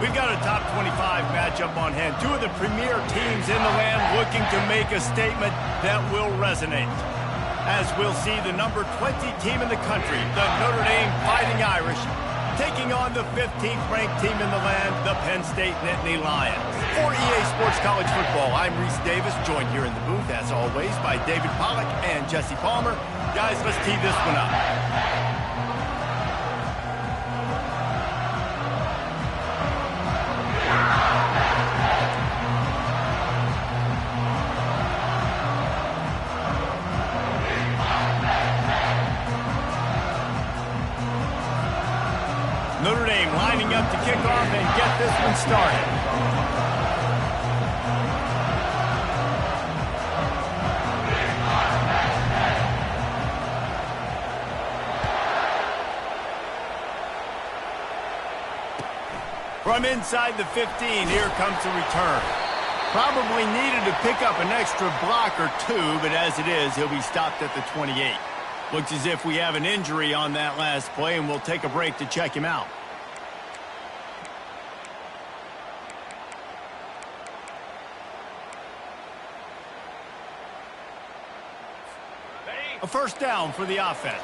We've got a top 25 matchup on hand. Two of the premier teams in the land looking to make a statement that will resonate. As we'll see the number 20 team in the country, the Notre Dame Fighting Irish, taking on the 15th ranked team in the land, the Penn State Nittany Lions. For EA Sports College Football, I'm Reese Davis, joined here in the booth, as always, by David Pollack and Jesse Palmer. Guys, let's tee this one up. Notre Dame lining up to kick off and get this one started. From inside the 15, here comes the return. Probably needed to pick up an extra block or two, but as it is, he'll be stopped at the 28. Looks as if we have an injury on that last play, and we'll take a break to check him out. A first down for the offense.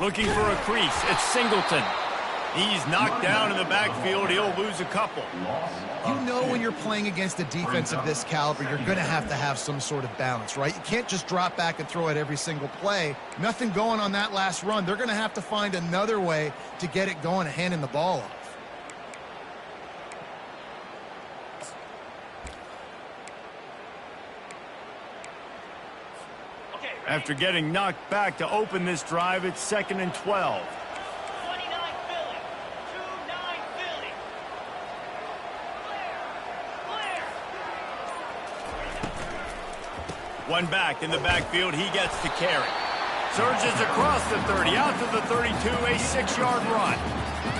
Looking for a crease. It's Singleton. He's knocked down in the backfield. He'll lose a couple. You know when you're playing against a defense of this caliber, you're going to have some sort of balance, right? You can't just drop back and throw it every single play. Nothing going on that last run. They're going to have to find another way to get it going and handing the ball off. After getting knocked back to open this drive, it's 2nd and 12. 29 Philly. 2-9 Philly. Clear. One back in the backfield. He gets the carry. Surges across the 30, out to the 32, a 6-yard run.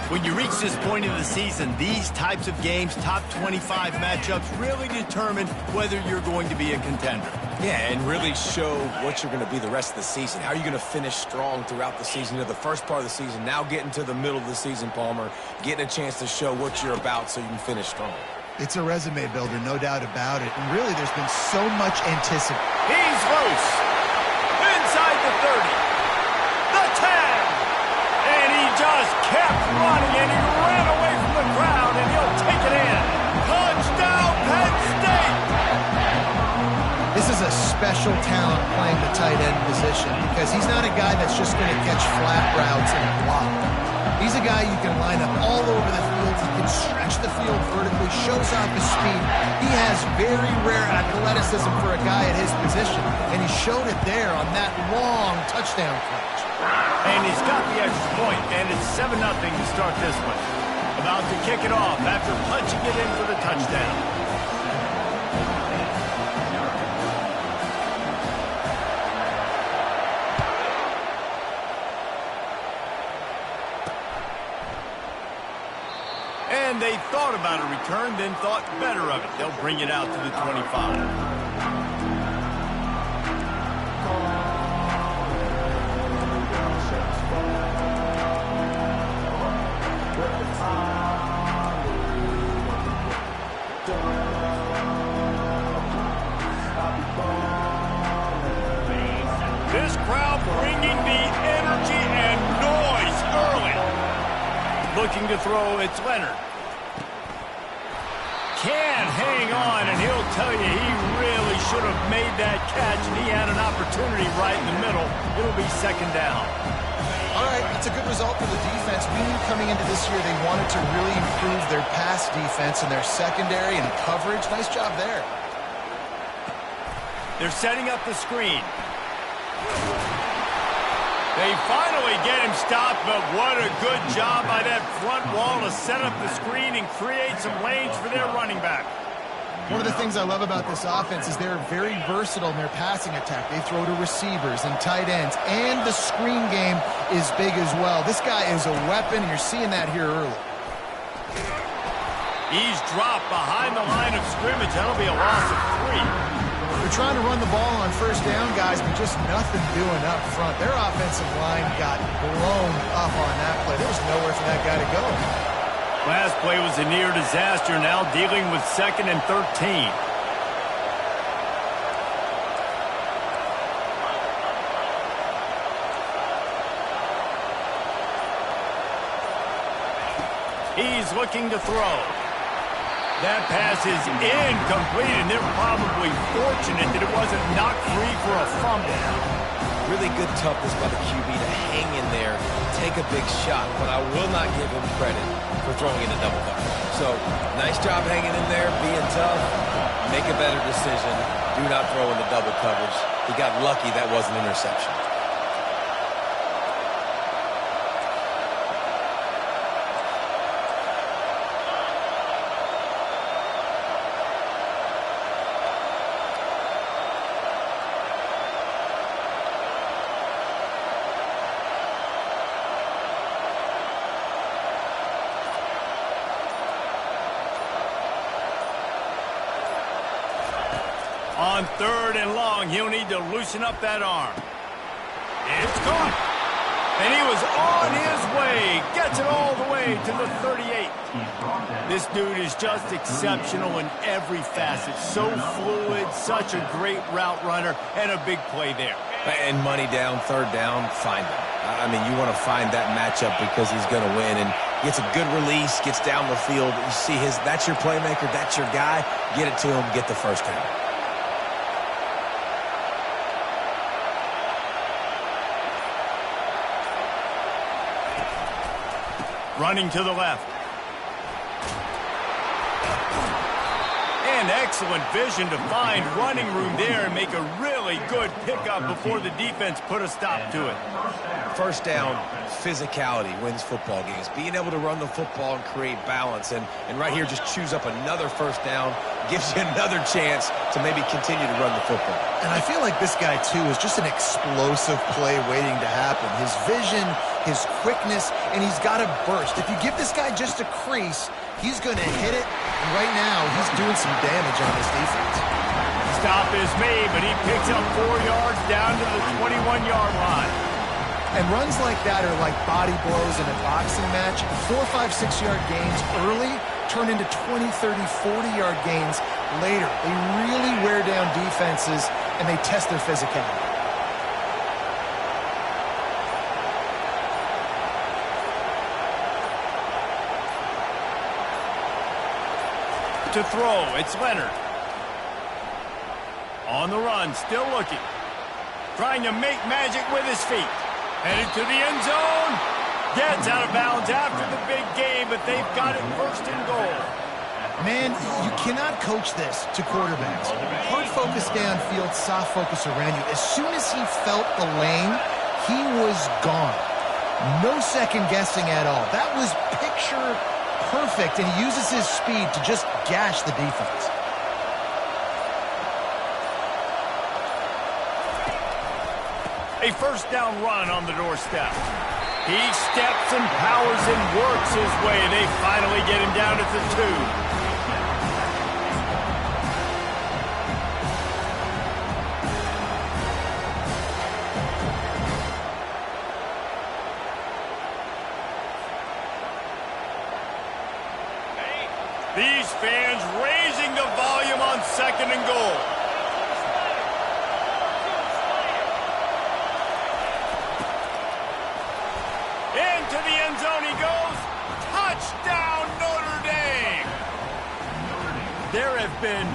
When you reach this point in the season, these types of games, top 25 matchups, really determine whether you're going to be a contender. Yeah, and really show what you're going to be the rest of the season. How are you going to finish strong throughout the season, the first part of the season, now getting to the middle of the season, Palmer, getting a chance to show what you're about so you can finish strong. It's a resume builder, no doubt about it. And really, there's been so much anticipation. He's loose. Inside the 30. The 10. And he just kept running, and he ran away from the crowd, and he'll take it in. Touchdown, Penn State! This is a special talent playing the tight end position because he's not a guy that's just going to catch flat routes and block. He's a guy you can line up all over the field. He can stretch the field vertically, shows off his speed. He has very rare athleticism for a guy at his position, and he showed it there on that long touchdown catch. And he's got the extra point, and it's 7-0 to start this one. About to kick it off after punching it in for the touchdown. And they thought about a return, then thought better of it. They'll bring it out to the 25. This crowd bringing the energy and noise early. Looking to throw, it's Leonard. Can hang on, and he'll tell you he really should have made that catch, and he had an opportunity right in the middle. It'll be 2nd down. All right, that's a good result for the defense. We knew coming into this year they wanted to really improve their pass defense and their secondary and coverage. Nice job there. They're setting up the screen. They finally get him stopped, but what a good job by that front wall to set up the screen and create some lanes for their running back. One of the things I love about this offense is they're very versatile in their passing attack. They throw to receivers and tight ends, and the screen game is big as well. This guy is a weapon, and you're seeing that here early. He's dropped behind the line of scrimmage. That'll be a loss of 3. They're trying to run the ball on first down, guys, but just nothing doing up front. Their offensive line got blown up on that play. There was nowhere for that guy to go. Last play was a near disaster, now dealing with 2nd and 13. He's looking to throw. That pass is incomplete, and they're probably fortunate that it wasn't knocked free for a fumble. Really good toughness by the QB to hang in there, take a big shot, but I will not give him credit for throwing into double coverage. So, nice job hanging in there, being tough, make a better decision, do not throw into double coverage. He got lucky that was an interception. On 3rd and long, he'll need to loosen up that arm. It's caught. And he was on his way. Gets it all the way to the 38. This dude is just exceptional in every facet. So fluid, such a great route runner, and a big play there. And money down, 3rd down, find him. I mean, you want to find that matchup because he's going to win. And gets a good release, gets down the field. You see that's your playmaker, that's your guy. Get it to him, get the first down. Running to the left. And excellent vision to find running room there and make a really good pickup before the defense put a stop to it. First down, physicality wins football games. Being able to run the football and create balance. And right here, just choose up another first down. Gives you another chance to maybe continue to run the football. And I feel like this guy, too, is just an explosive play waiting to happen. His vision, his quickness, and he's got a burst. If you give this guy just a crease, he's going to hit it. And right now, he's doing some damage on this defense. Stop is made, but he picks up 4 yards down to the 21-yard line. And runs like that are like body blows in a boxing match. 4, 5, 6-yard gains early turn into 20, 30, 40-yard gains later. They really wear down defenses, and they test their physicality. To throw, it's Leonard. On the run, still looking. Trying to make magic with his feet. Headed to the end zone. Gets out of bounds after the big game, but they've got it 1st and goal. Man, you cannot coach this to quarterbacks. Hard focus downfield, soft focus around you. As soon as he felt the lane, he was gone. No second guessing at all. That was picture perfect, and he uses his speed to just gash the defense. A first down run on the doorstep. He steps and powers and works his way. They finally get him down at the 2. These fans raising the volume on 2nd and goal. Into the end zone he goes. Touchdown, Notre Dame! There have been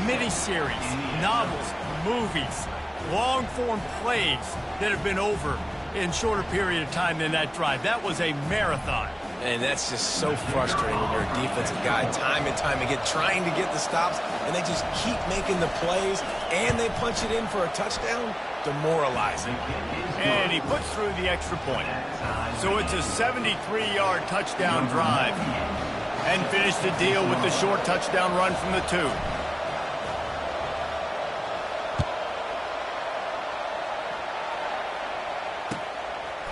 miniseries, novels, movies, long-form plays that have been over in shorter period of time than that drive. That was a marathon. And that's just so frustrating when you're a defensive guy, time and time again, trying to get the stops, and they just keep making the plays, and they punch it in for a touchdown. Demoralizing. And he puts through the extra point. So it's a 73-yard touchdown drive. And finish the deal with the short touchdown run from the 2.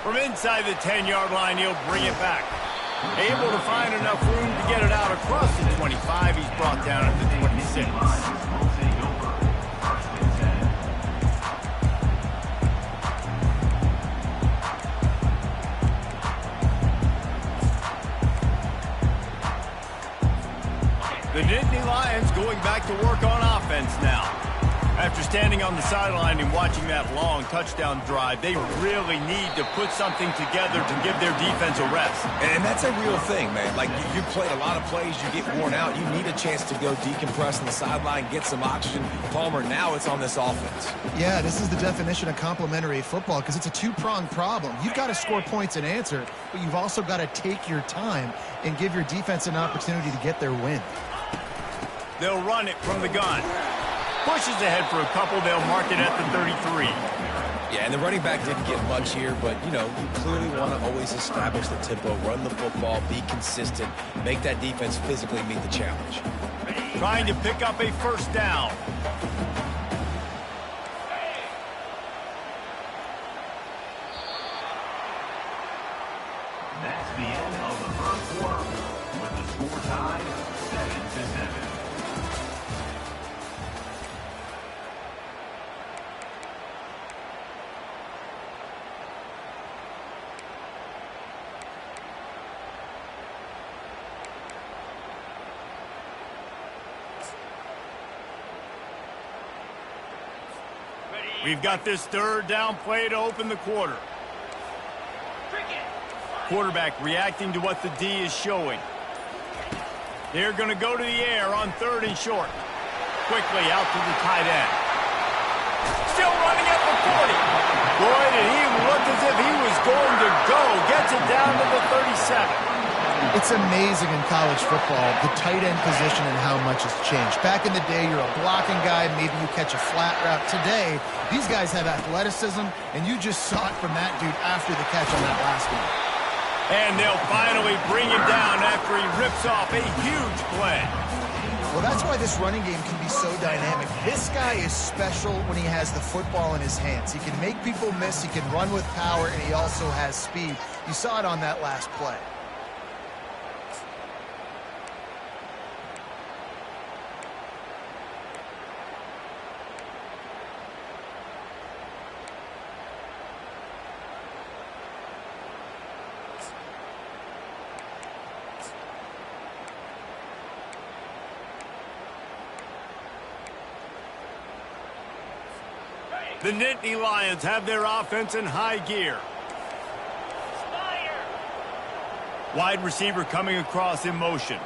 From inside the 10-yard line, he'll bring it back. Able to find enough room to get it out across the 25. He's brought down at the 26. back to work on offense now. After standing on the sideline and watching that long touchdown drive, they really need to put something together to give their defense a rest. And that's a real thing, man. Like, you played a lot of plays, you get worn out, you need a chance to go decompress on the sideline, get some oxygen. Palmer, now it's on this offense. Yeah, this is the definition of complementary football because it's a two-pronged problem. You've got to score points and answer, but you've also got to take your time and give your defense an opportunity to get their win. They'll run it from the gun. Pushes ahead for a couple. They'll mark it at the 33. Yeah, and the running back didn't get much here, but, you know, you clearly want to always establish the tempo, run the football, be consistent, make that defense physically meet the challenge. Trying to pick up a first down. That's the end of the first quarter, with the score tied 7-7. We've got this third down play to open the quarter. Quarterback reacting to what the D is showing. They're going to go to the air on 3rd and short. Quickly out to the tight end. Still running at the 40. Boy, did he look as if he was going to go. Gets it down to the 37. It's amazing in college football, the tight end position and how much has changed. Back in the day, you're a blocking guy, maybe you catch a flat route. Today, these guys have athleticism, and you just saw it from that dude after the catch on that last one. And they'll finally bring him down after he rips off a huge play. Well, that's why this running game can be so dynamic. This guy is special when he has the football in his hands. He can make people miss, he can run with power, and he also has speed. You saw it on that last play. The Nittany Lions have their offense in high gear. Wide receiver coming across in motion.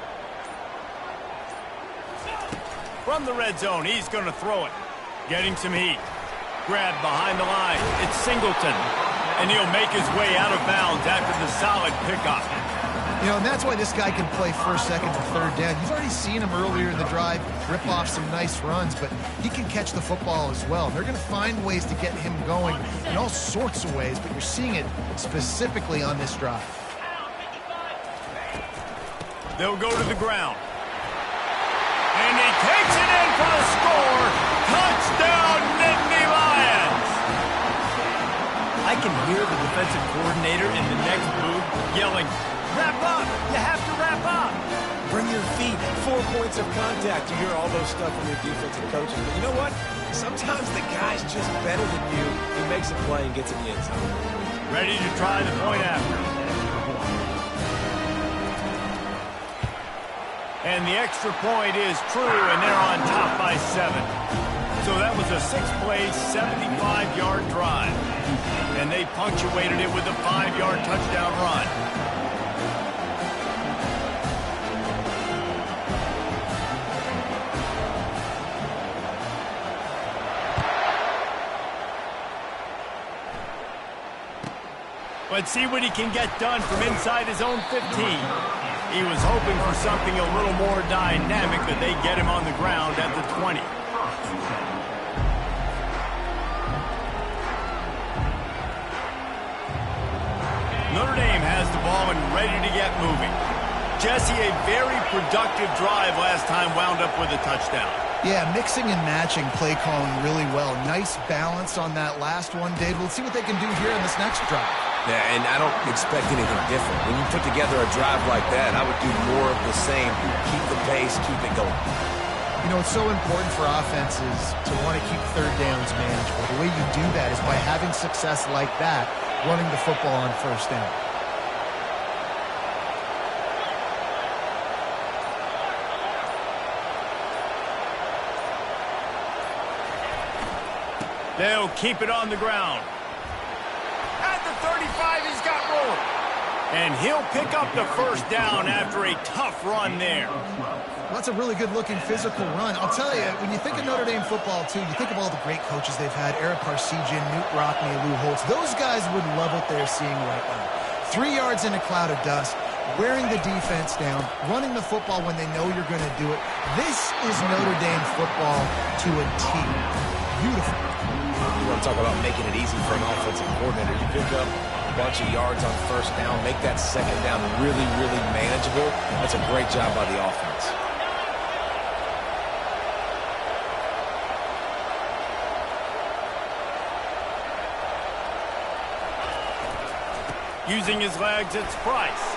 From the red zone, he's going to throw it. Getting some heat. Grabbed behind the line. It's Singleton. And he'll make his way out of bounds after the solid pickup. You know, and that's why this guy can play 1st, 2nd, and 3rd down. You've already seen him earlier in the drive rip off some nice runs, but he can catch the football as well. They're going to find ways to get him going in all sorts of ways, but you're seeing it specifically on this drive. They'll go to the ground. And he takes it in for the score. Touchdown, Nittany Lions! I can hear the defensive coordinator in the next booth yelling, "Wrap up! You have to wrap up!" Bring your feet, 4 points of contact. You hear all those stuff from your defensive coaches. But you know what? Sometimes the guy's just better than you. He makes a play and gets in the end zone. Ready to try the point after. And the extra point is true, and they're on top by 7. So that was a 6-play, 75-yard drive. And they punctuated it with a 5-yard touchdown run. Let's see what he can get done from inside his own 15. He was hoping for something a little more dynamic, but they get him on the ground at the 20. Notre Dame has the ball and ready to get moving. Jesse, a very productive drive last time, wound up with a touchdown. Yeah, mixing and matching play calling really well. Nice balance on that last one, Dave. Let's see what they can do here in this next drive. Yeah, and I don't expect anything different. When you put together a drive like that, I would do more of the same. Keep the pace, keep it going. You know, it's so important for offenses to want to keep 3rd downs manageable. The way you do that is by having success like that, running the football on 1st down. They'll keep it on the ground. At the 35, he's got room. And he'll pick up the first down after a tough run there. Well, that's a really good-looking physical run. I'll tell you, when you think of Notre Dame football, too, you think of all the great coaches they've had, Eric Parsegian, Newt Rockne, Lou Holtz. Those guys would love what they're seeing right now. 3 yards in a cloud of dust, wearing the defense down, running the football when they know you're going to do it. This is Notre Dame football to a T. Beautiful. You want to talk about making it easy for an offensive coordinator. You pick up a bunch of yards on first down, make that second down really, really manageable. That's a great job by the offense. Using his legs, it's Price.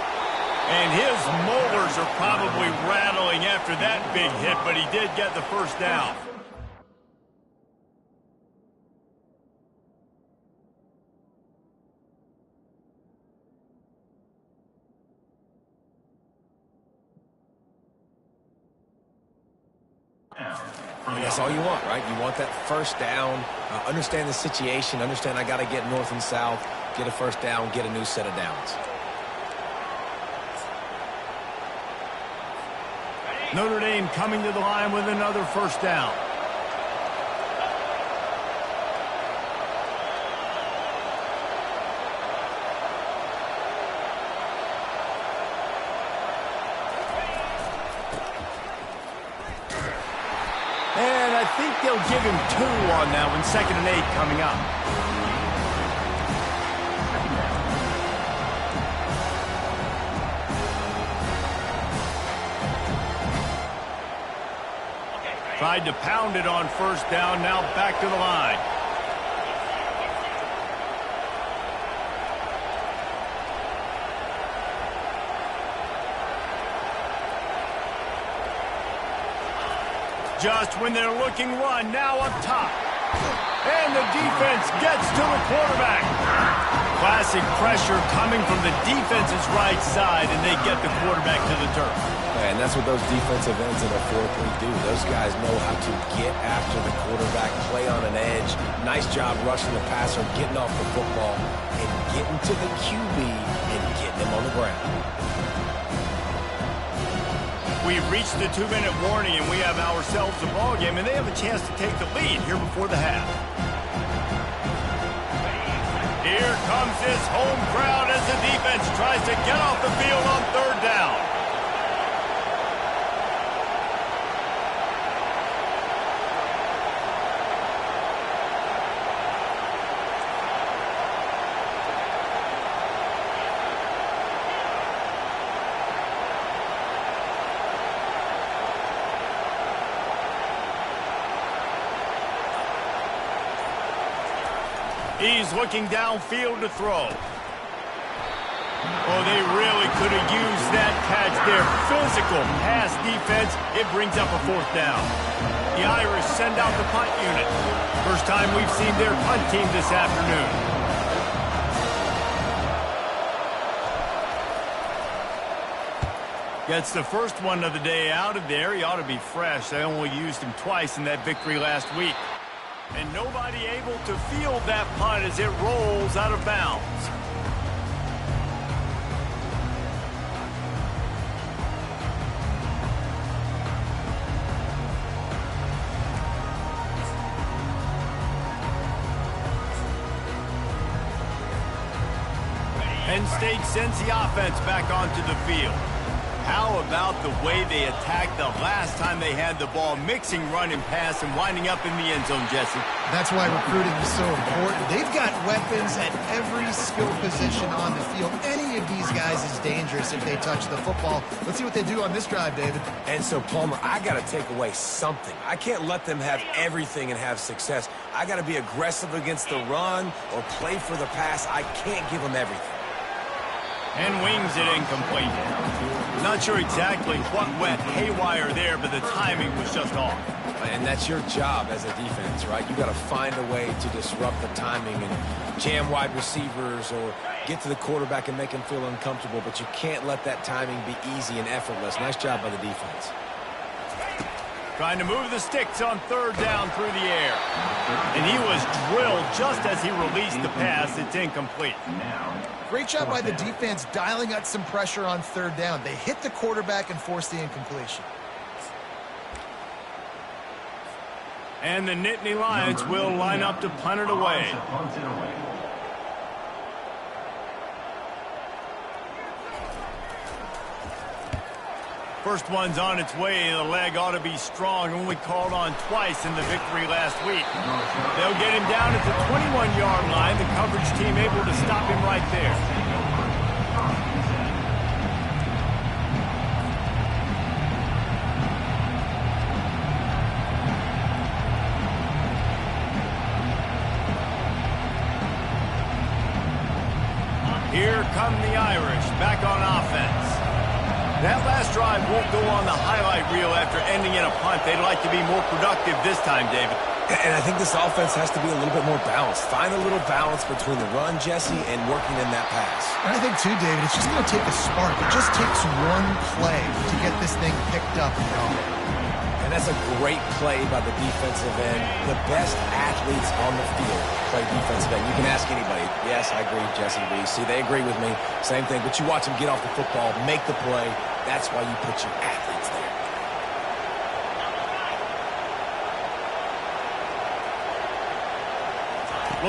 And his molars are probably rattling after that big hit, but he did get the first down. And that's all you want, right? You want that first down, understand the situation, understand I got to get north and south, get a first down, get a new set of downs. Notre Dame coming to the line with another first down. And I think they'll give him 2 on that one. 2nd and 8 coming up. Tried to pound it on first down, now back to the line. Just when they're looking run, now up top. And the defense gets to the quarterback. Classic pressure coming from the defense's right side, and they get the quarterback to the turf. And that's what those defensive ends in a 4-3 do. Those guys know how to get after the quarterback, play on an edge. Nice job rushing the passer, getting off the football, and getting to the QB and getting him on the ground. We've reached the 2-minute warning, and we have ourselves a ball game, and they have a chance to take the lead here before the half. Here comes this home crowd as the defense tries to get off the field on 3rd down. He's looking downfield to throw. Oh, they really could have used that catch there. Physical pass defense. It brings up a 4th down. The Irish send out the punt unit. First time we've seen their punt team this afternoon. Gets the first one of the day out of there. He ought to be fresh. They only used him twice in that victory last week. And nobody able to field that punt as it rolls out of bounds. Penn State sends the offense back onto the field. How about the way they attacked the last time they had the ball, mixing run and pass and winding up in the end zone, Jesse? That's why recruiting is so important. They've got weapons at every skill position on the field. Any of these guys is dangerous if they touch the football. Let's see what they do on this drive, David. And so, Palmer, I got to take away something. I can't let them have everything and have success. I got to be aggressive against the run or play for the pass. I can't give them everything. And wings it incomplete. Not sure exactly what went haywire there, but the timing was just off. And that's your job as a defense, right? You got to find a way to disrupt the timing and jam wide receivers or get to the quarterback and make him feel uncomfortable, but you can't let that timing be easy and effortless. Nice job by the defense. Trying to move the sticks on third down through the air. And he was drilled just as he released the pass. It's incomplete. Great job by the defense dialing up some pressure on third down. They hit the quarterback and forced the incompletion. And the Nittany Lions will line up to punt it away. First one's on its way. The leg ought to be strong. Only called on twice in the victory last week. They'll get him down at the 21-yard line. The coverage team able to stop him right there. Here come the Irish back on offense. That last drive won't go on the highlight reel after ending in a punt. They'd like to be more productive this time, David. And I think this offense has to be a little bit more balanced. Find a little balance between the run, Jesse, and working in that pass. And I think, too, David, it's just going to take a spark. It just takes one play to get this thing picked up and going. And that's a great play by the defensive end. The best athletes on the field play defensive end. You can ask anybody. Yes, I agree, Jesse Reese. See, they agree with me. Same thing. But you watch them get off the football, make the play. That's why you put your athletes there.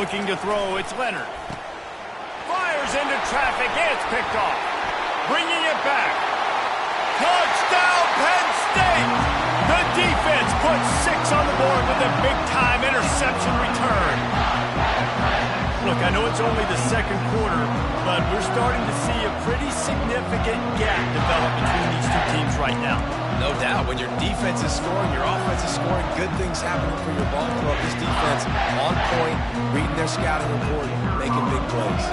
Looking to throw, it's Leonard. Fires into traffic, it's picked off. Bringing it back. Touchdown, Penn State! The defense puts 6 on the board with a big-time interception return. Look, I know it's only the second quarter, but we're starting to see a pretty significant gap develop between these two teams right now. No doubt. When your defense is scoring, your offense is scoring, good things happening for your ball club. This defense on point, reading their scouting report, making big plays.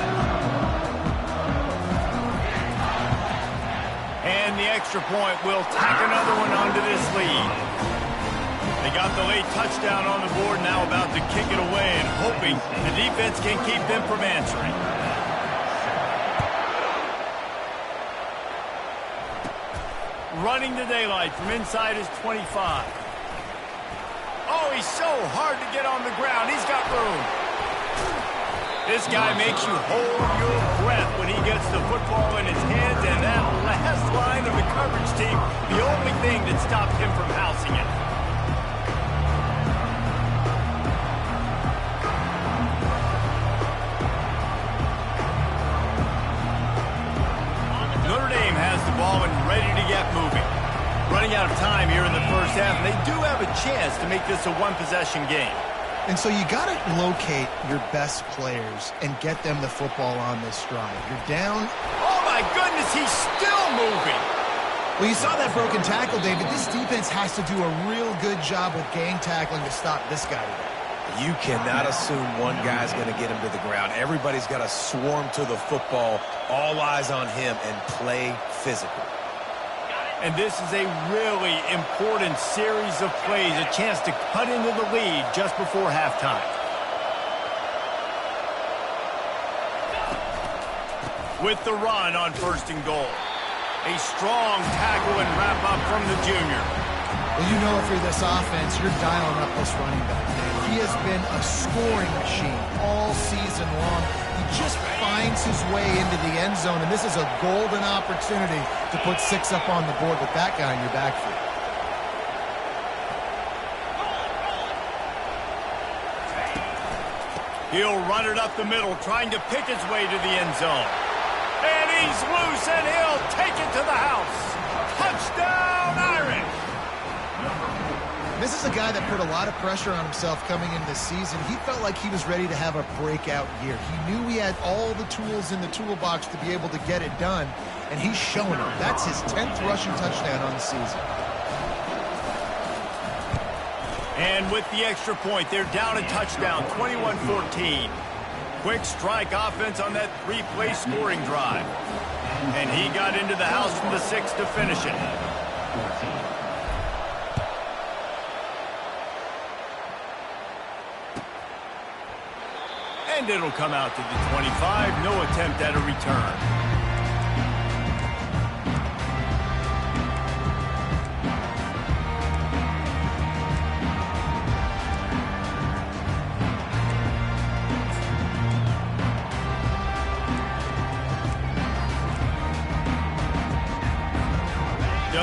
And the extra point will tack another one onto this lead. They got the late touchdown on the board, now about to kick it away and hoping the defense can keep them from answering. Running the daylight from inside his 25. Oh, he's so hard to get on the ground. He's got room. This guy makes you hold your breath when he gets the football in his hands, and that last line of the coverage team, the only thing that stopped him from housing it. Notre Dame has the ball and ready to get moving. Running out of time here in the first half, and they do have a chance to make this a one-possession game. And so you got to locate your best players and get them the football on this drive. You're down. Oh, my goodness, he's still moving. Well, you saw that broken tackle, David. This defense has to do a real good job with gang tackling to stop this guy today. You cannot assume one guy's going to get him to the ground. Everybody's got to swarm to the football, all eyes on him, and play physical. And this is a really important series of plays, a chance to cut into the lead just before halftime. With the run on 1st and goal. A strong tackle and wrap up from the junior. Well, you know, if you're this offense, you're dialing up this running back. He has been a scoring machine all season long. He just finds his way into the end zone, and this is a golden opportunity to put 6 up on the board with that guy in your backfield. He'll run it up the middle, trying to pick his way to the end zone. And he's loose, and he'll take it to the house. Touchdown, Irish! This is a guy that put a lot of pressure on himself coming into this season. He felt like he was ready to have a breakout year. He knew he had all the tools in the toolbox to be able to get it done, and he's showing it. That's his 10th rushing touchdown on the season. And with the extra point, they're down a touchdown, 21-14. Quick strike offense on that 3-play scoring drive. And he got into the house from the 6 to finish it. And it'll come out to the 25. No attempt at a return.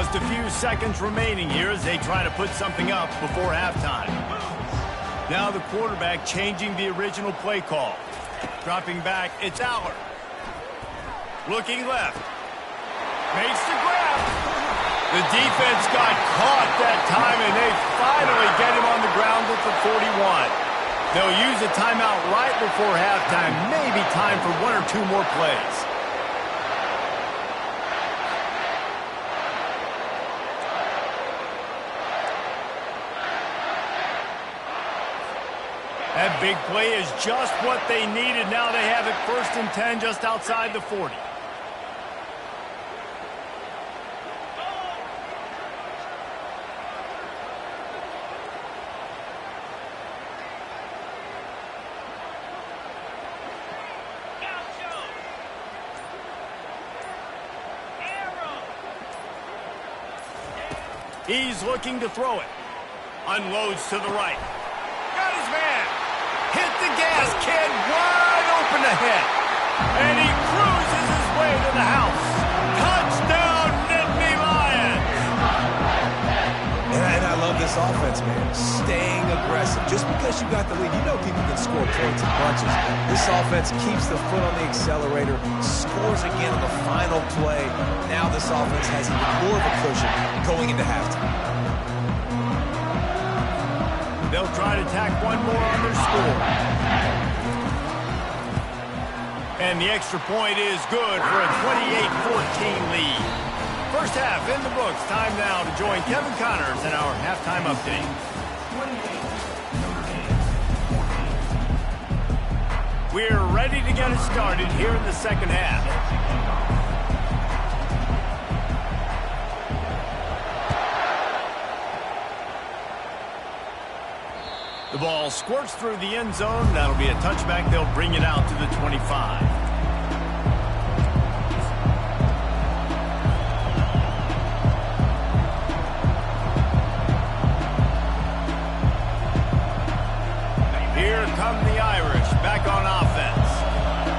Just a few seconds remaining here as they try to put something up before halftime. Now the quarterback changing the original play call. Dropping back, it's Aller. Looking left. Makes the grab. The defense got caught that time, and they finally get him on the ground at the 41. They'll use a timeout right before halftime. Maybe time for one or two more plays. That big play is just what they needed. Now they have it 1st and 10 just outside the 40. He's looking to throw it. Unloads to the right. Got his man. Hit the gas, kid. Wide open ahead. And he cruises his way to the house. Touchdown, Nittany Lions. And I love this offense, man. Staying aggressive. Just because you got the lead, you know people can score points in bunches. This offense keeps the foot on the accelerator, scores again on the final play. Now this offense has even more of a cushion going into halftime. They'll try to tack one more on their score. And the extra point is good for a 28-14 lead. First half in the books. Time now to join Kevin Connors in our halftime update. We're ready to get it started here in the second half. The ball squirts through the end zone. That'll be a touchback. They'll bring it out to the 25. Here come the Irish back on offense.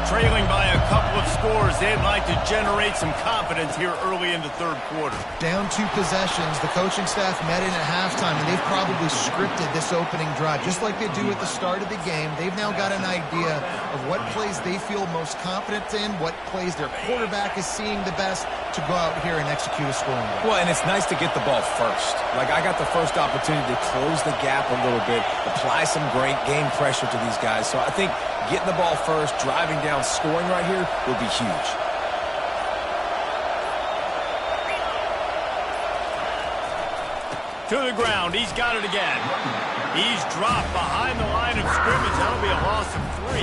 Trailing by a couple of scores, they'd like to generate some confidence here early in the third quarter. Down 2 possessions, the coaching staff met in at halftime, and they've probably scripted this opening drive. Just like they do at the start of the game, they've now got an idea of what plays they feel most confident in, what plays their quarterback is seeing the best to go out here and execute a scoring drive. Well, and it's nice to get the ball first. Like, I got the first opportunity to close the gap a little bit, apply some great game pressure to these guys. So I think getting the ball first, driving down, scoring right here will be huge. To the ground. He's got it again. He's dropped behind the line of scrimmage. That'll be a loss of 3.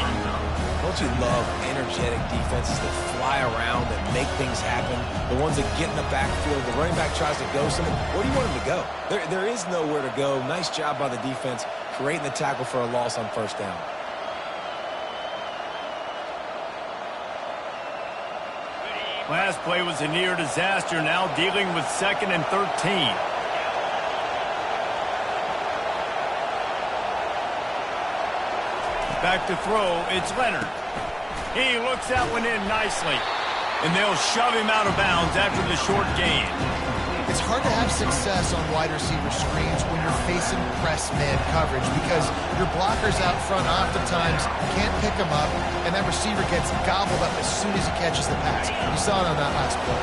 Don't you love energetic defenses that fly around and make things happen? The ones that get in the backfield, the running back tries to go somewhere. Where do you want him to go? There is nowhere to go. Nice job by the defense creating the tackle for a loss on first down. Last play was a near disaster. Now dealing with 2nd and 13. Back to throw, it's Leonard. He looks that one in nicely. And they'll shove him out of bounds after the short gain. It's hard to have success on wide receiver screens when you're facing press-man coverage because your blockers out front oftentimes can't pick them up, and that receiver gets gobbled up as soon as he catches the pass. You saw it on that last play.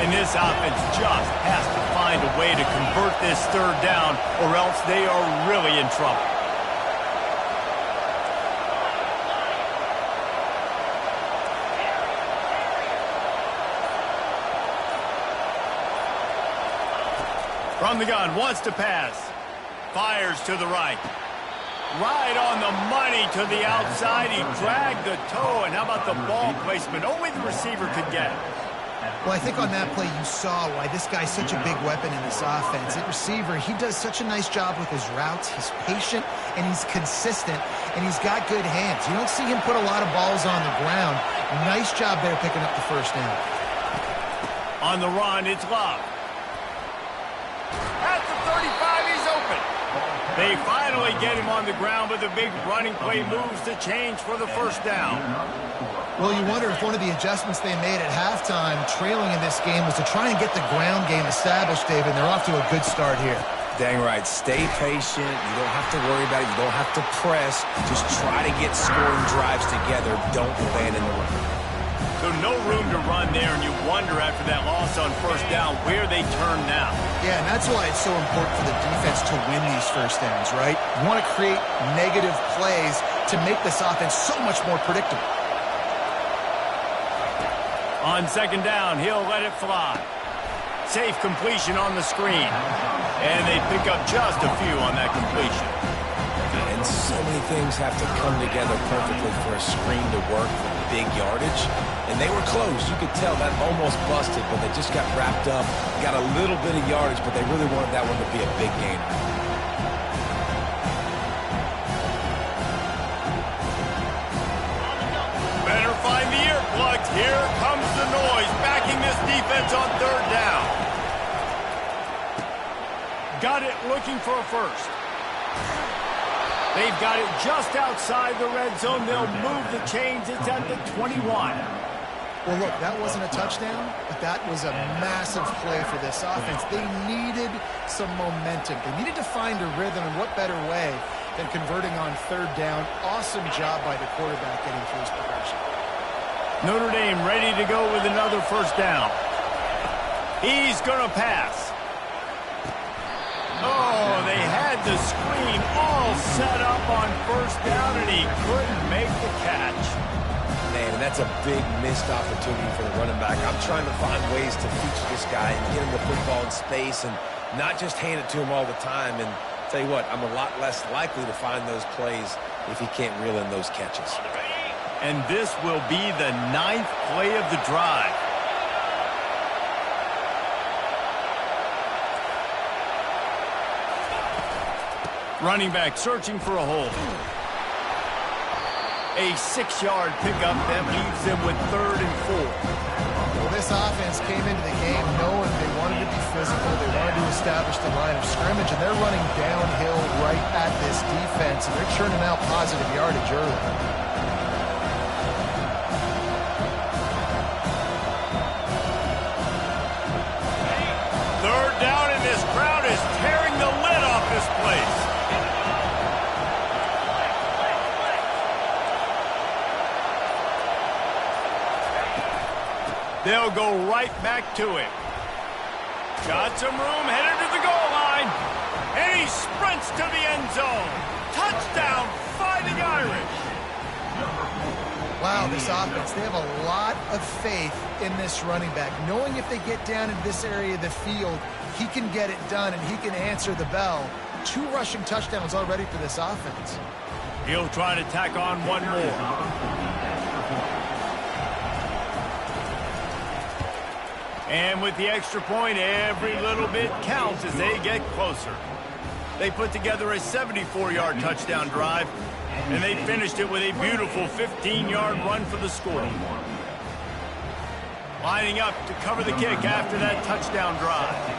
And this offense just has to find a way to convert this third down, or else they are really in trouble. From the gun, wants to pass. Fires to the right. Right on the money to the outside. He dragged the toe, and how about the ball placement? Only the receiver could get it. Well, I think on that play you saw why this guy's such a big weapon in this offense. At receiver, he does such a nice job with his routes. He's patient, and he's consistent, and he's got good hands. You don't see him put a lot of balls on the ground. Nice job there picking up the first down. On the run, it's Love. At the 35, he's open. They finally get him on the ground, but the big running play moves the change for the first down. Well, you wonder if one of the adjustments they made at halftime, trailing in this game, was to try and get the ground game established, David. They're off to a good start here. Dang right. Stay patient. You don't have to worry about it. You don't have to press. Just try to get scoring drives together. Don't abandon the run. So no room to run there, and you wonder after that loss on first down where they turn now. Yeah, and that's why it's so important for the defense to win these first downs, right? You want to create negative plays to make this offense so much more predictable. On second down, he'll let it fly. Safe completion on the screen. And they pick up just a few on that completion. And so many things have to come together perfectly for a screen to work for big yardage. And they were close. You could tell that almost busted, but they just got wrapped up, got a little bit of yardage, but they really wanted that one to be a big gainer. Better find the earplugs. Here comes the noise, backing this defense on third down. Got it, looking for a first. They've got it just outside the red zone. They'll move the chains. It's at the 21. Well, look, that wasn't a touchdown, but that was a massive play for this offense. They needed some momentum. They needed to find a rhythm, and what better way than converting on third down. Awesome job by the quarterback getting through his progression. Notre Dame ready to go with another first down. He's going to pass. Oh, they had the screen all set up on first down, and he couldn't make the catch. Man, and that's a big missed opportunity for the running back. I'm trying to find ways to feature this guy and get him the football in space and not just hand it to him all the time. And tell you what, I'm a lot less likely to find those plays if he can't reel in those catches. And this will be the 9th play of the drive. Running back searching for a hole. A 6-yard pickup that leaves them with 3rd and 4. Well, this offense came into the game knowing they wanted to be physical. They wanted to establish the line of scrimmage, and they're running downhill right at this defense, and they're churning out positive yardage early. Third down, and this crowd is tearing the lid off this place. They'll go right back to it. Got some room, headed to the goal line. And he sprints to the end zone. Touchdown, Fighting Irish. Wow, this offense, they have a lot of faith in this running back, knowing if they get down into this area of the field, he can get it done and he can answer the bell. 2 rushing touchdowns already for this offense. He'll try to tack on one more. And with the extra point, every little bit counts as they get closer. They put together a 74-yard touchdown drive, and they finished it with a beautiful 15-yard run for the score. Lining up to cover the kick after that touchdown drive.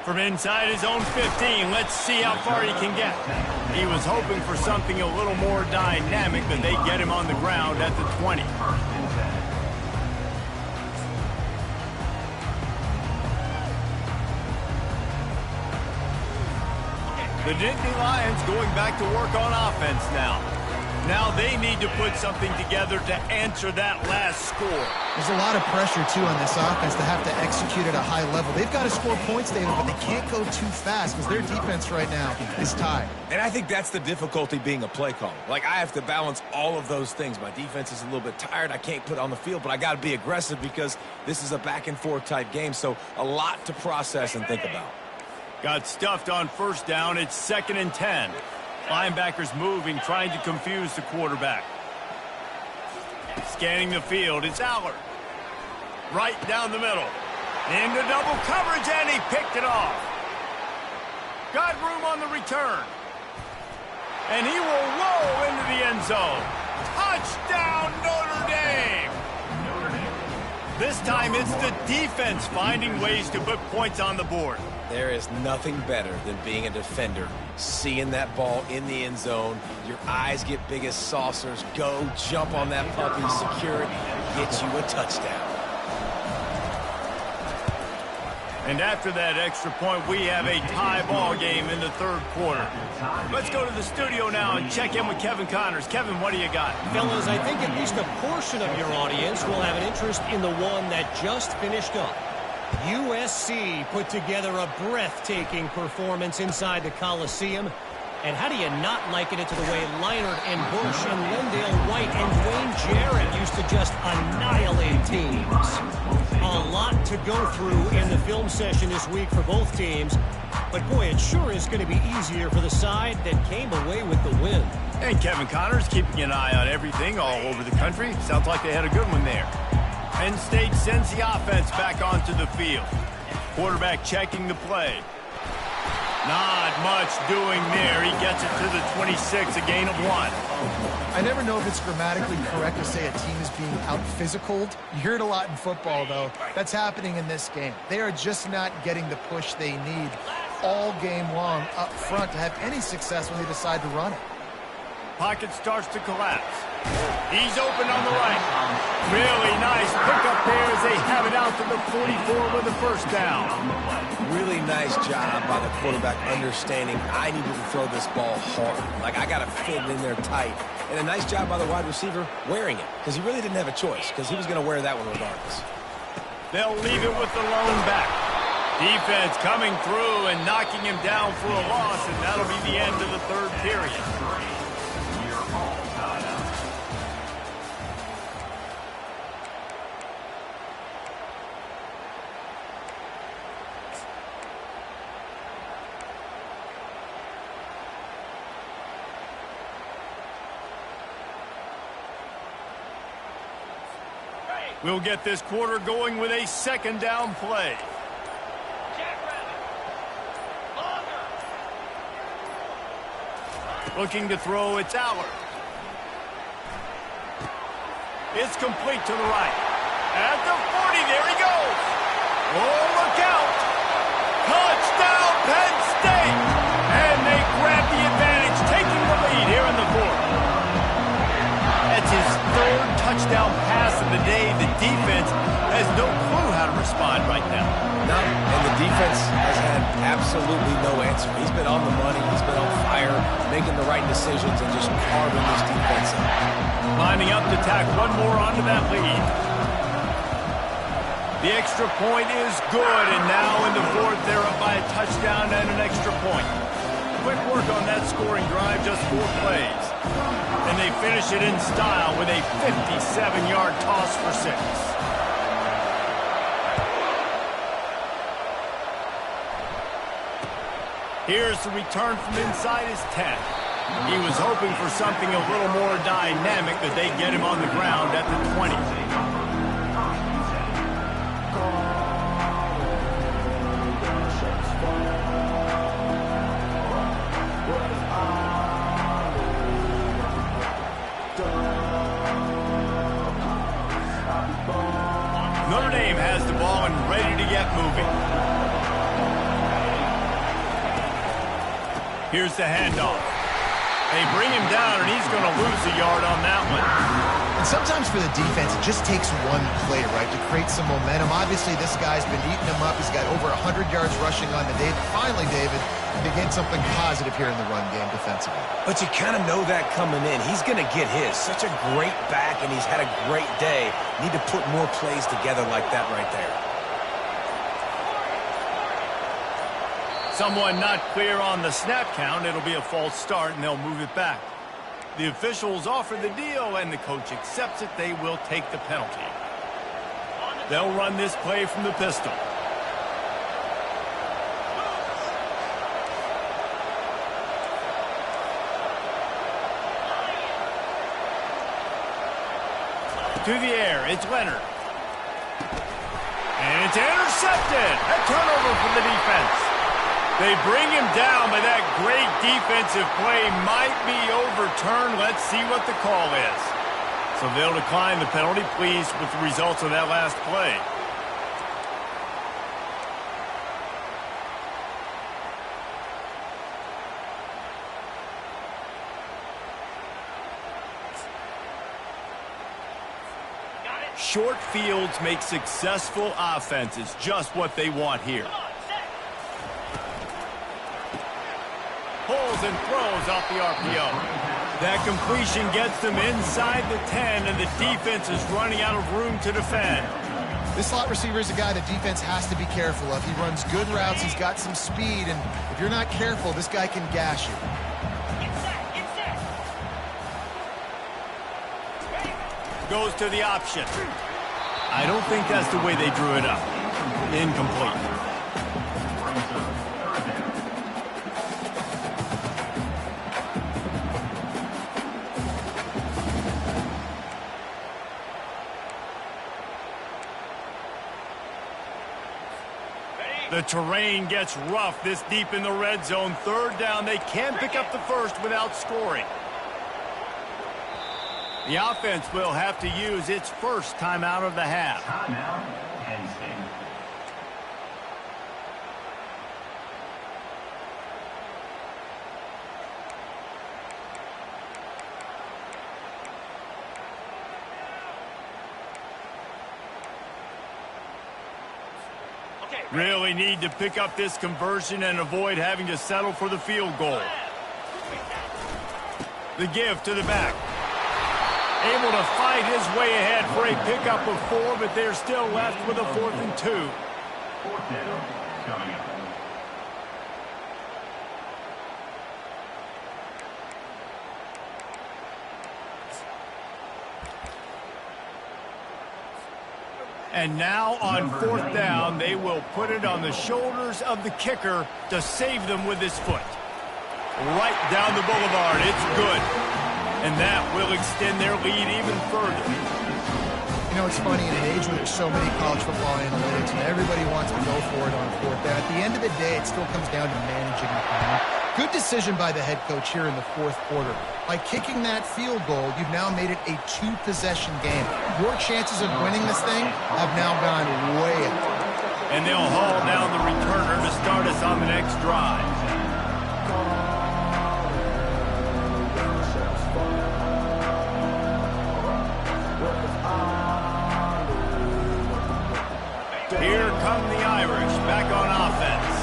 From inside his own 15, let's see how far he can get. He was hoping for something a little more dynamic, but they get him on the ground at the 20. The Nittany Lions going back to work on offense now. Now they need to put something together to answer that last score. There's a lot of pressure, too, on this offense to have to execute at a high level. They've got to score points, David, but they can't go too fast because their defense right now is tied. And I think that's the difficulty being a play caller. Like, I have to balance all of those things. My defense is a little bit tired. I can't put on the field, but I got to be aggressive because this is a back-and-forth type game, so a lot to process and think about. Got stuffed on first down. It's 2nd and 10. Linebackers moving, trying to confuse the quarterback. Scanning the field, it's Allard. Right down the middle. Into double coverage, and he picked it off. Got room on the return. And he will roll into the end zone. Touchdown, Notre Dame! This time it's the defense finding ways to put points on the board. There is nothing better than being a defender, seeing that ball in the end zone, your eyes get big as saucers, go jump on that puppy, secure it, get you a touchdown. And after that extra point, we have a tie ball game in the third quarter. Let's go to the studio now and check in with Kevin Connors. Kevin, what do you got? Fellas, I think at least a portion of your audience will have an interest in the one that just finished up. USC put together a breathtaking performance inside the Coliseum. And how do you not liken it to the way Leinart and Bush and Lendale White and Dwayne Jarrett used to just annihilate teams? A lot to go through in the film session this week for both teams. But boy, it sure is going to be easier for the side that came away with the win. And Kevin Connors keeping an eye on everything all over the country. Sounds like they had a good one there. Penn State sends the offense back onto the field. Quarterback checking the play. Not much doing there. He gets it to the 26, a gain of 1. I never know if it's grammatically correct to say a team is being out-physicaled. You hear it a lot in football, though. That's happening in this game. They are just not getting the push they need all game long up front to have any success when they decide to run it. Pocket starts to collapse. He's open on the right. Really nice pickup there as they have it out to the 44 with the first down. Really nice job by the quarterback understanding I needed to throw this ball hard. Like, I got to fit it in there tight. And a nice job by the wide receiver wearing it, because he really didn't have a choice, because he was going to wear that one regardless. They'll leave it with the lone back. Defense coming through and knocking him down for a loss, and that'll be the end of the third period. We'll get this quarter going with a second down play. Looking to throw, it's Aller. It's complete to the right. At the 40, there he goes. Oh, look out. Touchdown, Penn State. And they grab the advantage, taking the lead here in the fourth. That's his third touchdown pass of the day. The defense has no clue how to respond right now. No, and the defense has had absolutely no answer. He's been on the money. He's been on fire, making the right decisions and just carving this defense up. Lining up to tack one more onto that lead. The extra point is good, and now in the fourth, they're up by a touchdown and an extra point. Quick work on that scoring drive, just 4 plays. And they finish it in style with a 57-yard toss for 6. Here's the return from inside his 10. He was hoping for something a little more dynamic, that they get him on the ground at the 20. Notre Dame has the ball and ready to get moving. Here's the handoff. They bring him down, and he's going to lose a yard on that one. And sometimes for the defense, it just takes one play, right, to create some momentum. Obviously, this guy's been eating him up. He's got over 100 yards rushing on the day. Finally, David, they get something positive here in the run game defensively. But you kind of know that coming in. He's going to get his. Such a great back, and he's had a great day. Need to put more plays together like that right there. Someone not clear on the snap count. It'll be a false start, and they'll move it back. The officials offer the deal, and the coach accepts it. They will take the penalty. They'll run this play from the pistol. To the air, it's Leonard. And it's intercepted. A turnover for the defense. They bring him down, but that great defensive play might be overturned. Let's see what the call is. So they'll decline the penalty, pleased with the results of that last play. Short fields make successful offenses just what they want here. Pulls and throws off the RPO. That completion gets them inside the 10, and the defense is running out of room to defend. This slot receiver is a guy the defense has to be careful of. He runs good routes, he's got some speed, and if you're not careful, this guy can gash you. Goes to the option. I don't think that's the way they drew it up. Incomplete. The terrain gets rough this deep in the red zone. Third down, they can pick up the first without scoring. The offense will have to use its first timeout of the half. Timeout, Penn State. Really need to pick up this conversion and avoid having to settle for the field goal. The give to the back. Able to fight his way ahead for a pickup of 4, but they're still left with a 4th and 2. Fourth down coming up. And now on 4th down, they will put it on the shoulders of the kicker to save them with his foot. Right down the boulevard. It's good. And that will extend their lead even further. You know, it's funny, in an age where there's so many college football analytics and everybody wants to go for it on 4th down, at the end of the day, it still comes down to managing the time. Good decision by the head coach here in the 4th quarter. By kicking that field goal, you've now made it a 2-possession game. Your chances of winning this thing have now gone way up. And they'll haul down the returner to start us on the next drive. Here come the Irish back on offense.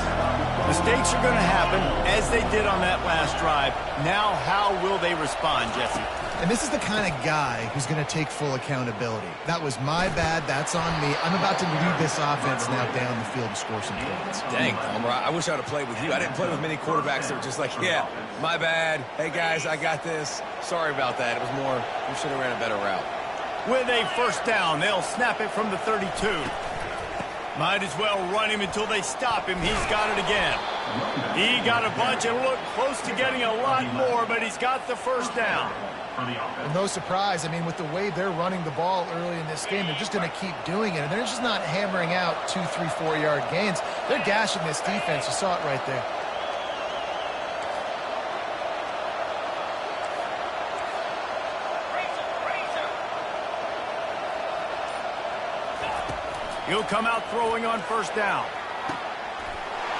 Mistakes are going to happen, as they did on that last drive. Now, how will they respond, Jesse? And this is the kind of guy who's going to take full accountability. That was my bad. That's on me. I'm about to lead this offense now down the field to score some points. Dang, Palmer, I wish I'd have played with you. I didn't play with many quarterbacks that were just like, yeah, my bad. Hey, guys, I got this. Sorry about that. It was more, we should have ran a better route. With a 1st down, they'll snap it from the 32. Might as well run him until they stop him. He's got it again. He got a bunch and looked close to getting a lot more, but he's got the 1st down. And no surprise, I mean, with the way they're running the ball early in this game, they're just going to keep doing it. And they're just not hammering out 2, 3, 4-yard gains. They're gashing this defense. You saw it right there. He'll come out throwing on 1st down.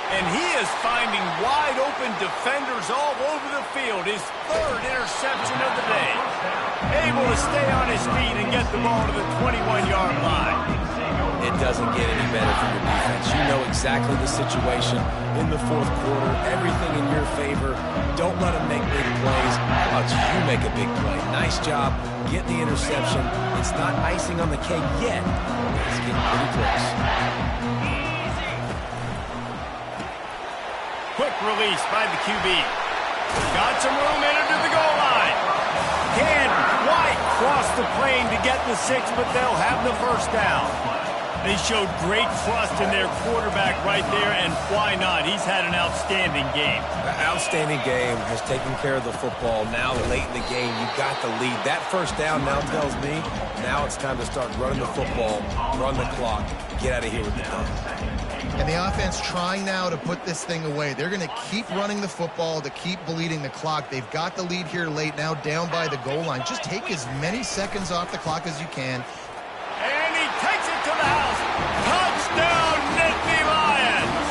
And he is finding wide-open defenders all over the field. His 3rd interception of the day. Able to stay on his feet and get the ball to the 21-yard line. It doesn't get any better for your defense. You know exactly the situation in the 4th quarter. Everything in your favor. Don't let them make big plays. How about you make a big play? Nice job. Get the interception. It's not icing on the cake yet. It's getting pretty close. Quick release by the QB. Got some room in under the goal line. Can't quite cross the plane to get the 6, but they'll have the 1st down. They showed great trust in their quarterback right there, and why not? He's had an outstanding game. An outstanding game, has taken care of the football. Now, late in the game, you got the lead. That 1st down now tells me now it's time to start running the football, run the clock, get out of here with the dub. And the the offense trying now to put this thing away. They're going to keep running the football to keep bleeding the clock. They've got the lead here late, now down by the goal line. Just take as many seconds off the clock as you can. And he takes it to the house. Touchdown, Nittany Lions!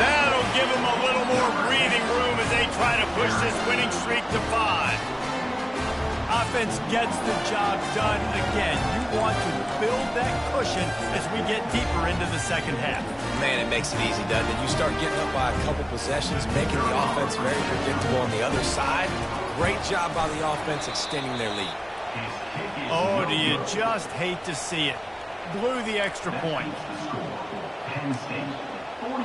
That'll give him a little more breathing room as they try to push this winning streak to 5. Offense gets the job done again. You want to build that cushion as we get deeper into the second half. Man, it makes it easy, doesn't it? You start getting up by a couple possessions, making the offense very predictable on the other side. Great job by the offense extending their lead. Oh, do you just hate to see it? Blew the extra point. Penn State, 44.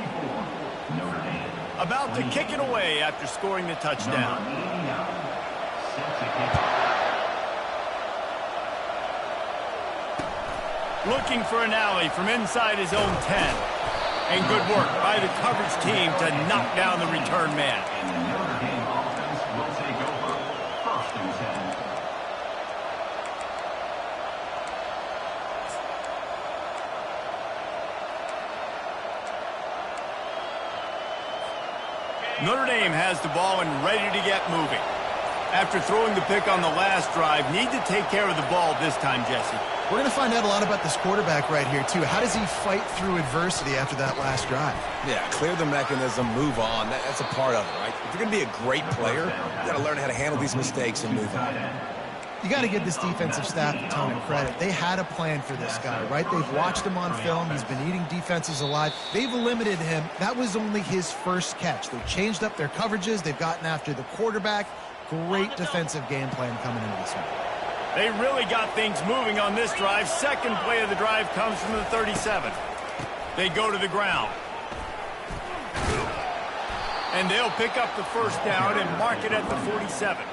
Notre Dame. About to kick it away after scoring the touchdown. Looking for an alley from inside his own 10. And good work by the coverage team to knock down the return man. And the Notre Dame offense will take over. 1st and 10. Notre Dame has the ball and ready to get moving. After throwing the pick on the last drive, need to take care of the ball this time, Jesse. We're going to find out a lot about this quarterback right here, too. How does he fight through adversity after that last drive? Yeah, clear the mechanism, move on. That's a part of it, right? If you're going to be a great player, you got to learn how to handle these mistakes and move on. You got to give this defensive staff a ton of credit. They had a plan for this guy, right? They've watched him on film. He's been eating defenses alive. They've limited him. That was only his first catch. They've changed up their coverages. They've gotten after the quarterback. Great defensive game plan coming into this one. They really got things moving on this drive. Second play of the drive comes from the 37. They go to the ground. And they'll pick up the first down and mark it at the 47.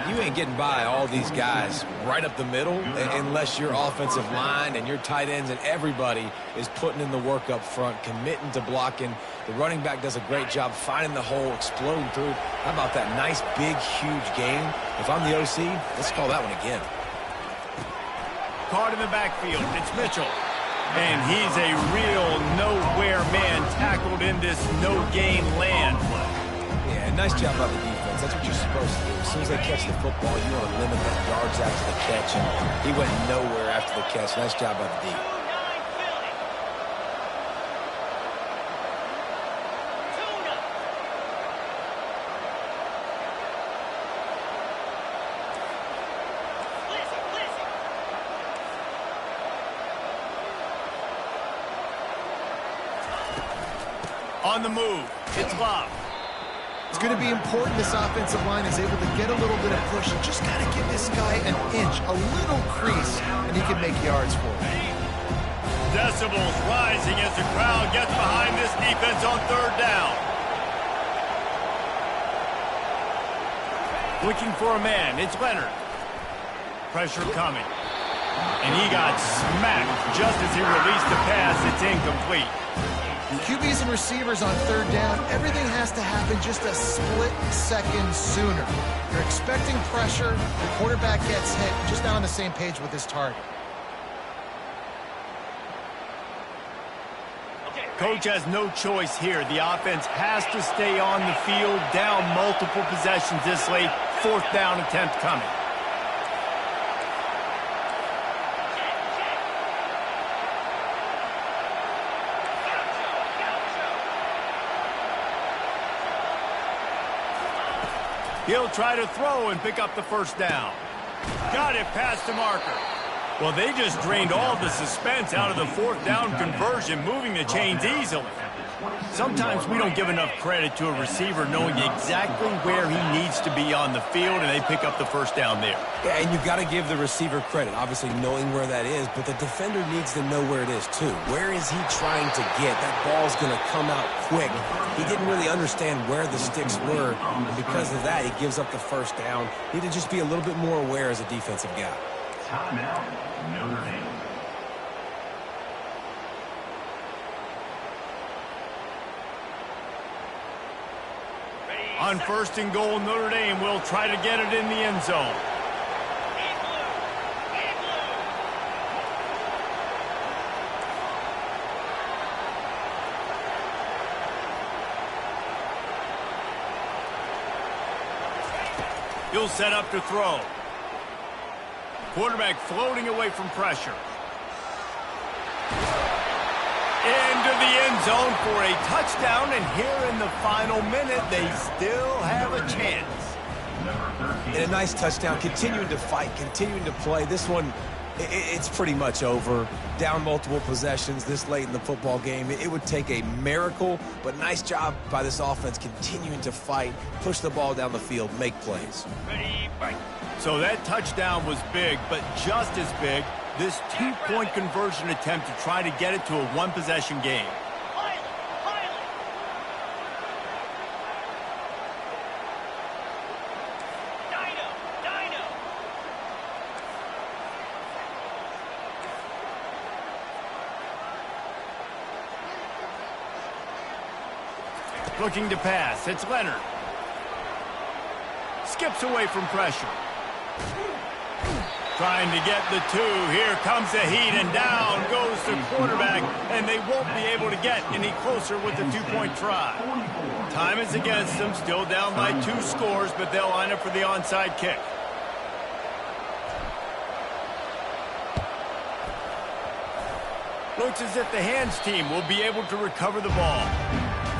You ain't getting by all these guys right up the middle unless your offensive line and your tight ends and everybody is putting in the work up front, committing to blocking. The running back does a great job finding the hole, exploding through. How about that nice, big, huge game? If I'm the OC, let's call that one again. Caught in the backfield. It's Mitchell. And he's a real nowhere man tackled in this no-gain land play. Yeah, nice job by the defense. That's what you're supposed to do. As soon as they catch the football, you want to limit the yards after the catch. And he went nowhere after the catch. Nice job by the D. On the move, it's Bob. It's going to be important this offensive line is able to get a little bit of push. You just got to give this guy an inch, a little crease, and he can make yards for him. Decibels rising as the crowd gets behind this defense on third down. Looking for a man, it's Leonard. Pressure coming. And he got smacked just as he released the pass. It's incomplete. QBs and receivers on third down, everything has to happen just a split second sooner. You're expecting pressure, the quarterback gets hit, just not on the same page with his target. Coach has no choice here. The offense has to stay on the field, down multiple possessions this late. Fourth down attempt coming. He'll try to throw and pick up the first down. Got it past the marker. Well, they just drained all the suspense out of the fourth down conversion, moving the chains easily. Sometimes we don't give enough credit to a receiver knowing exactly where he needs to be on the field, and they pick up the first down there. Yeah, and you've got to give the receiver credit, obviously knowing where that is, but the defender needs to know where it is too. Where is he trying to get? That ball's going to come out quick. He didn't really understand where the sticks were, and because of that, he gives up the first down. Need to just be a little bit more aware as a defensive guy. Timeout, Notre Dame. On first and goal, Notre Dame will try to get it in the end zone. He'll set up to throw. Quarterback floating away from pressure. Into the end zone for a touchdown, and here in the final minute, they still have a chance. And a nice touchdown, continuing to fight, continuing to play. This one, it's pretty much over. Down multiple possessions this late in the football game. It would take a miracle, but nice job by this offense continuing to fight, push the ball down the field, make plays. Ready, fight. So that touchdown was big, but just as big, this two-point conversion attempt to try to get it to a one-possession game. Pilot, pilot. Dino, Dino. Looking to pass. It's Leonard. Skips away from pressure. Trying to get the two. Here comes the heat, and down goes the quarterback, and they won't be able to get any closer with the two-point try. Time is against them, still down by 2 scores, but they'll line up for the onside kick. Looks as if the hands team will be able to recover the ball.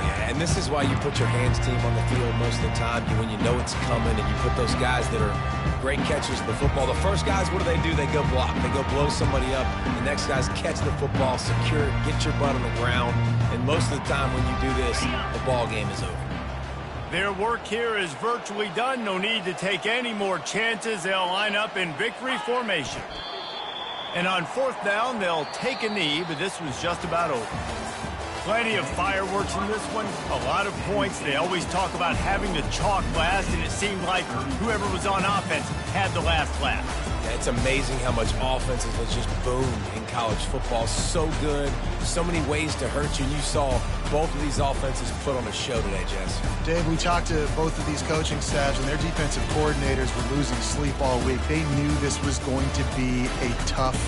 Yeah, and this is why you put your hands team on the field most of the time, when you know it's coming, and you put those guys that are great catchers of the football. The first guys, what do? They go block. They go blow somebody up. The next guys catch the football, secure it, get your butt on the ground. And most of the time when you do this, the ball game is over. Their work here is virtually done. No need to take any more chances. They'll line up in victory formation. And on 4th down, they'll take a knee, but this was just about over. Plenty of fireworks in this one, a lot of points. They always talk about having the chalk last, and it seemed like whoever was on offense had the last laugh. Yeah, it's amazing how much offenses has just boomed in college football. So good, so many ways to hurt you. And you saw both of these offenses put on a show today, Jess. Dave, we talked to both of these coaching staffs, and their defensive coordinators were losing sleep all week. They knew this was going to be a tough